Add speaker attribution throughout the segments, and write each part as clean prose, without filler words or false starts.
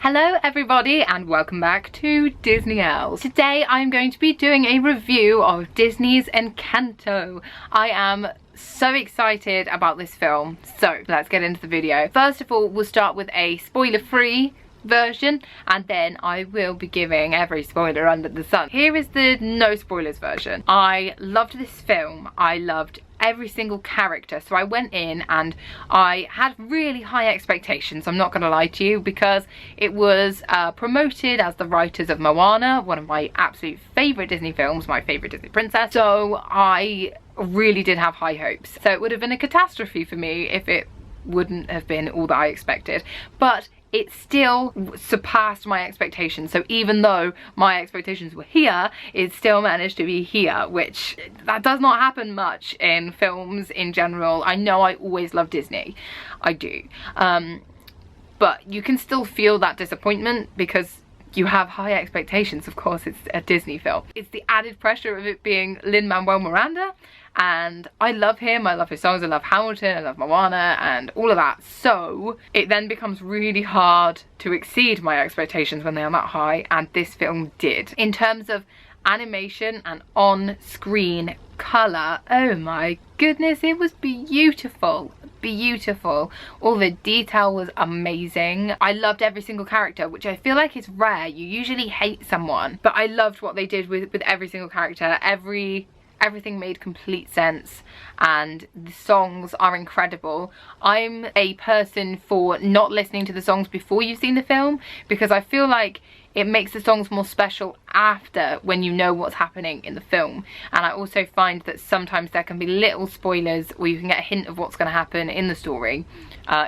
Speaker 1: Hello everybody and welcome back to Disney Els. Today I'm going to be doing a review of Disney's Encanto. I am so excited about this film, so let's get into the video. First of all, we'll start with a spoiler-free version and then I will be giving every spoiler under the sun. Here is the no spoilers version. I loved this film. I loved every single character, so I went in and I had really high expectations, I'm not gonna lie to you, because it was promoted as the writers of Moana, one of my absolute favourite Disney films, my favourite Disney princess, so I really did have high hopes. So it would have been a catastrophe for me if it wouldn't have been all that I expected, but it still surpassed my expectations. So even though my expectations were here, it still managed to be here, which that does not happen much in films in general. I know I always love Disney, I do, but you can still feel that disappointment because you have high expectations. Of course, it's a Disney film. It's the added pressure of it being Lin-Manuel Miranda, and I love him, I love his songs, I love Hamilton, I love Moana and all of that, so it then becomes really hard to exceed my expectations when they are that high, and this film did. In terms of animation and on-screen colour, oh my goodness, it was beautiful. Beautiful. All the detail was amazing. I loved every single character, which I feel like is rare. You usually hate someone, but I loved what they did with every single character. Everything made complete sense and the songs are incredible. I'm a person for not listening to the songs before you've seen the film because I feel like it makes the songs more special after, when you know what's happening in the film. And I also find that sometimes there can be little spoilers or you can get a hint of what's going to happen in the story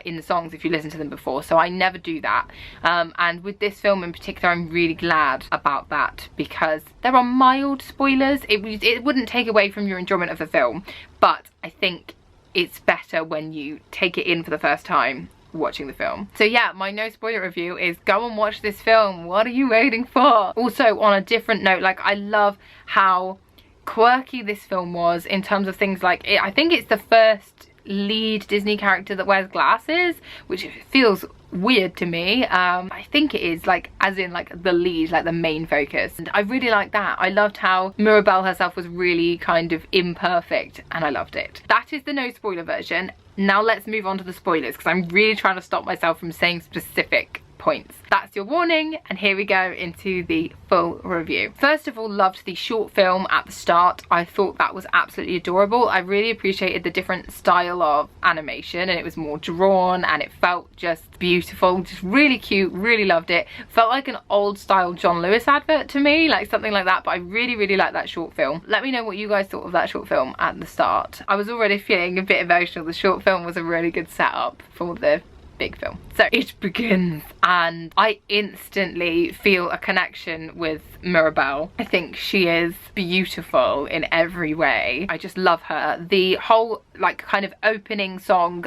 Speaker 1: in the songs if you listen to them before, so I never do that. And with this film in particular, I'm really glad about that because there are mild spoilers. It wouldn't take away from your enjoyment of the film, but I think it's better when you take it in for the first time watching the film. So yeah, my no spoiler review is go and watch this film. What are you waiting for? Also, on a different note, like, I love how quirky this film was in terms of things like I think it's the first lead Disney character that wears glasses, which feels weird to me. I think it is, like, as in like the lead, like the main focus, and I really like that. I loved how Mirabelle herself was really kind of imperfect and I loved it. That is the no spoiler version. Now let's move on to the spoilers because I'm really trying to stop myself from saying specific points. That's your warning, and here we go into the full review. First of all, loved the short film at the start. I thought that was absolutely adorable. I really appreciated the different style of animation, and it was more drawn and it felt just beautiful, just really cute, really loved it. Felt like an old style John Lewis advert to me, like something like that, but I really liked that short film. Let me know what you guys thought of that short film at the start. I was already feeling a bit emotional. The short film was a really good setup for the big film. So it begins and I instantly feel a connection with Mirabelle. I think she is beautiful in every way. I just love her. The whole like kind of opening song,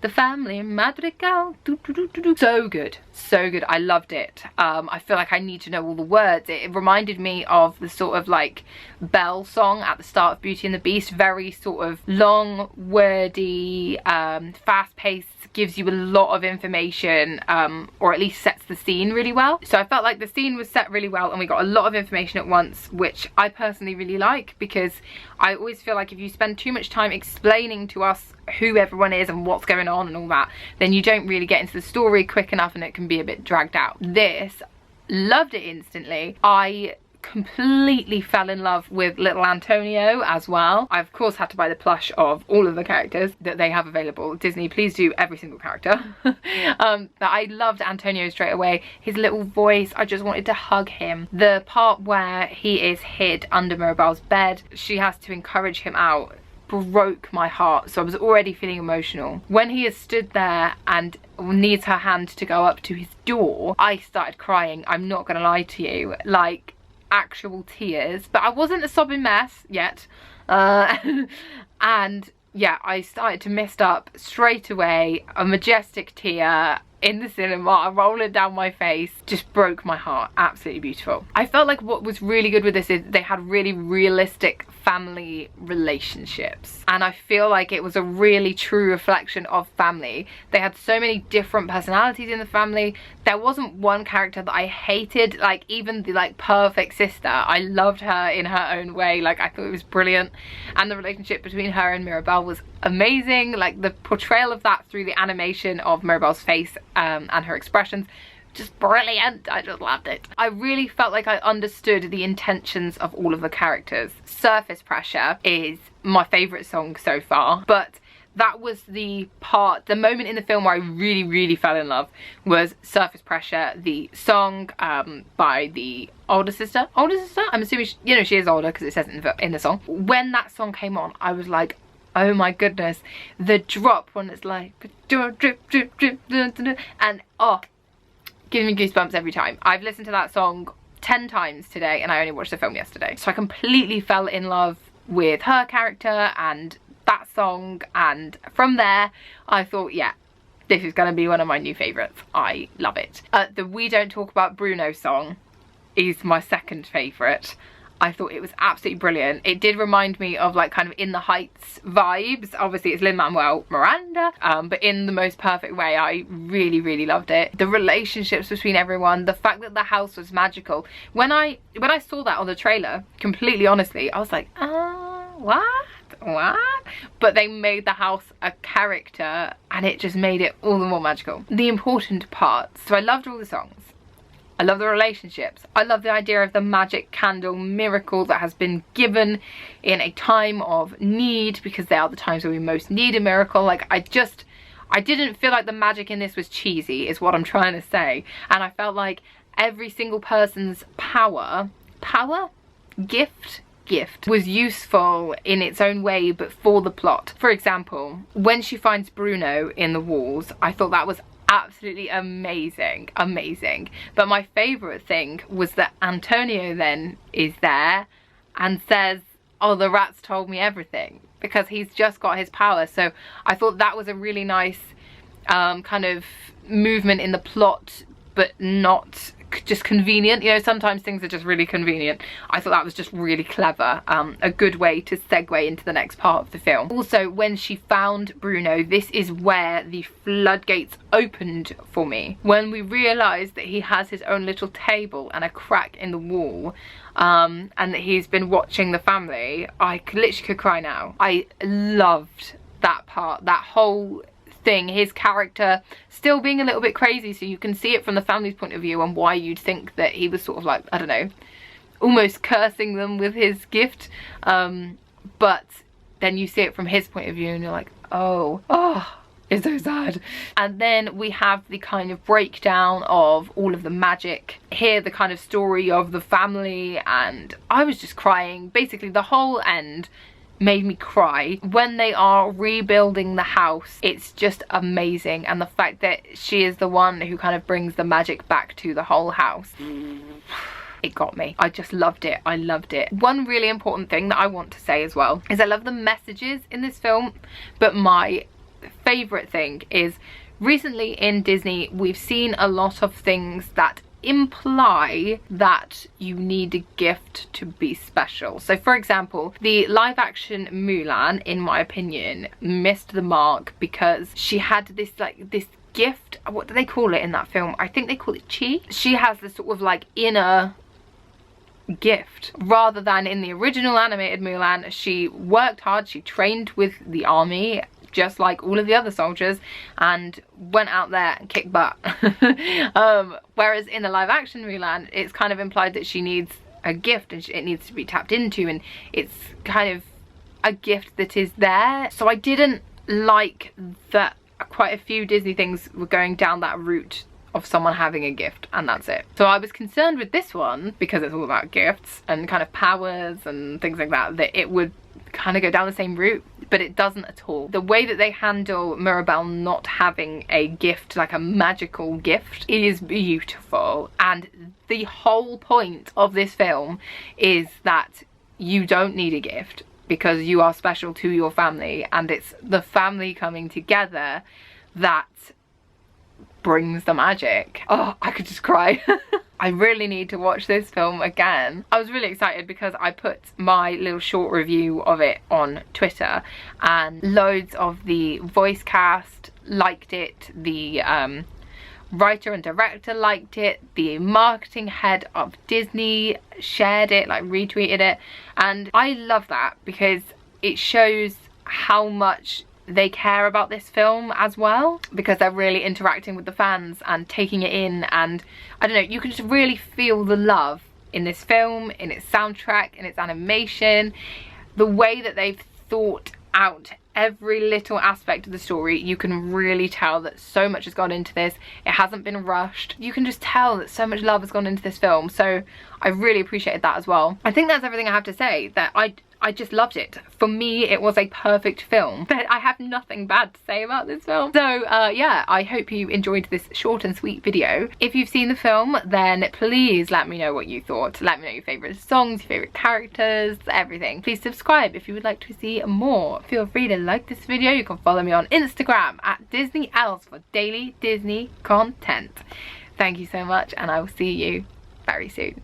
Speaker 1: the family madrigal, so good, so good. I loved it. I feel like I need to know all the words. It reminded me of the sort of like Belle song at the start of Beauty and the Beast, very sort of long, wordy, fast-paced, gives you a lot of information, or at least sets the scene really well. So I felt like the scene was set really well and we got a lot of information at once, which I personally really like, because I always feel like if you spend too much time explaining to us who everyone is and what's going on and all that, then you don't really get into the story quick enough and it can be a bit dragged out. This, loved it instantly. I completely fell in love with little Antonio as well. I of course had to buy the plush of all of the characters that they have available. Disney, please do every single character. But I loved Antonio straight away. His little voice, I just wanted to hug him. The part where he is hid under Mirabelle's bed, she has to encourage him out, broke my heart. So I was already feeling emotional. When he has stood there and needs her hand to go up to his door, I started crying. I'm not gonna lie to you, like actual tears, but I wasn't a sobbing mess yet. And yeah, I started to mist up straight away. A majestic tear in the cinema, rolling down my face, just broke my heart. Absolutely beautiful. I felt like what was really good with this is they had really realistic family relationships, and I feel like it was a really true reflection of family. They had so many different personalities in the family. There wasn't one character that I hated, like even the like perfect sister. I loved her in her own way. Like I thought it was brilliant, and the relationship between her and Mirabel was amazing. Like the portrayal of that through the animation of Mirabel's face and her expressions, just brilliant. I just loved it. I really felt like I understood the intentions of all of the characters. Surface Pressure is my favourite song so far, but that was the moment in the film where I really fell in love was Surface Pressure, the song by the older sister. I'm assuming she is older because it says it in the song. When that song came on, I was like, oh my goodness, the drop when it's like drip drip drip, and oh, giving me goosebumps every time. I've listened to that song 10 times today, and I only watched the film yesterday. So I completely fell in love with her character and that song, and from there I thought, yeah, this is gonna be one of my new favourites. I love it. The We Don't Talk About Bruno song is my second favourite. I thought it was absolutely brilliant. It did remind me of like kind of In the Heights vibes. Obviously it's Lin-Manuel Miranda, but in the most perfect way. I really loved it. The relationships between everyone, the fact that the house was magical. When I saw that on the trailer, completely honestly, I was like, what? But they made the house a character, and it just made it all the more magical. The important parts. So I loved all the songs. I love the relationships. I love the idea of the magic candle miracle that has been given in a time of need, because they are the times where we most need a miracle. Like I didn't feel like the magic in this was cheesy, is what I'm trying to say. And I felt like every single person's gift was useful in its own way, but for the plot. For example, when she finds Bruno in the walls, I thought that was absolutely amazing. But my favorite thing was that Antonio then is there and says, oh, the rats told me everything, because he's just got his power. So I thought that was a really nice kind of movement in the plot, but not just convenient. You know, sometimes things are just really convenient. I thought that was just really clever, a good way to segue into the next part of the film. Also, when she found Bruno, this is where the floodgates opened for me. When we realised that he has his own little table and a crack in the wall, and that he's been watching the family, I literally could cry now. I loved that part, that whole thing, his character still being a little bit crazy, so you can see it from the family's point of view and why you'd think that he was sort of like, I don't know, almost cursing them with his gift, but then you see it from his point of view and you're like, oh, it's so sad. And then we have the kind of breakdown of all of the magic, hear the kind of story of the family, and I was just crying. Basically the whole end made me cry. When they are rebuilding the house, it's just amazing, and the fact that she is the one who kind of brings the magic back to the whole house, it got me. I just loved it. I loved it. One really important thing that I want to say as well is I love the messages in this film, but my favorite thing is recently in Disney we've seen a lot of things that imply that you need a gift to be special. So for example, the live action Mulan, in my opinion, missed the mark because she had this gift. What do they call it in that film? I think they call it chi. She has this sort of like inner gift, rather than in the original animated Mulan. She worked hard, she trained with the army just like all of the other soldiers and went out there and kicked butt. Whereas in the live action Mulan, it's kind of implied that she needs a gift and it needs to be tapped into, and it's kind of a gift that is there. So I didn't like that quite a few Disney things were going down that route of someone having a gift and that's it. So I was concerned with this one, because it's all about gifts and kind of powers and things like that, that it would kind of go down the same route, but it doesn't at all. The way that they handle Mirabel not having a gift, like a magical gift, is beautiful. And the whole point of this film is that you don't need a gift because you are special to your family, and it's the family coming together that brings the magic. Oh, I could just cry. I really need to watch this film again. I was really excited because I put my little short review of it on Twitter and loads of the voice cast liked it, the writer and director liked it, the marketing head of Disney shared it, like retweeted it, and I love that because it shows how much they care about this film as well, because they're really interacting with the fans and taking it in, and I don't know, you can just really feel the love in this film, in its soundtrack, in its animation, the way that they've thought out every little aspect of the story. You can really tell that so much has gone into this. It hasn't been rushed. You can just tell that so much love has gone into this film, so I really appreciated that as well. I think that's everything I have to say. That I just loved it. For me, it was a perfect film, but I have nothing bad to say about this film. So yeah, I hope you enjoyed this short and sweet video. If you've seen the film, then please let me know what you thought. Let me know your favourite songs, your favourite characters, everything. Please subscribe if you would like to see more. Feel free to like this video. You can follow me on Instagram at Disney Els for daily Disney content. Thank you so much, and I will see you very soon.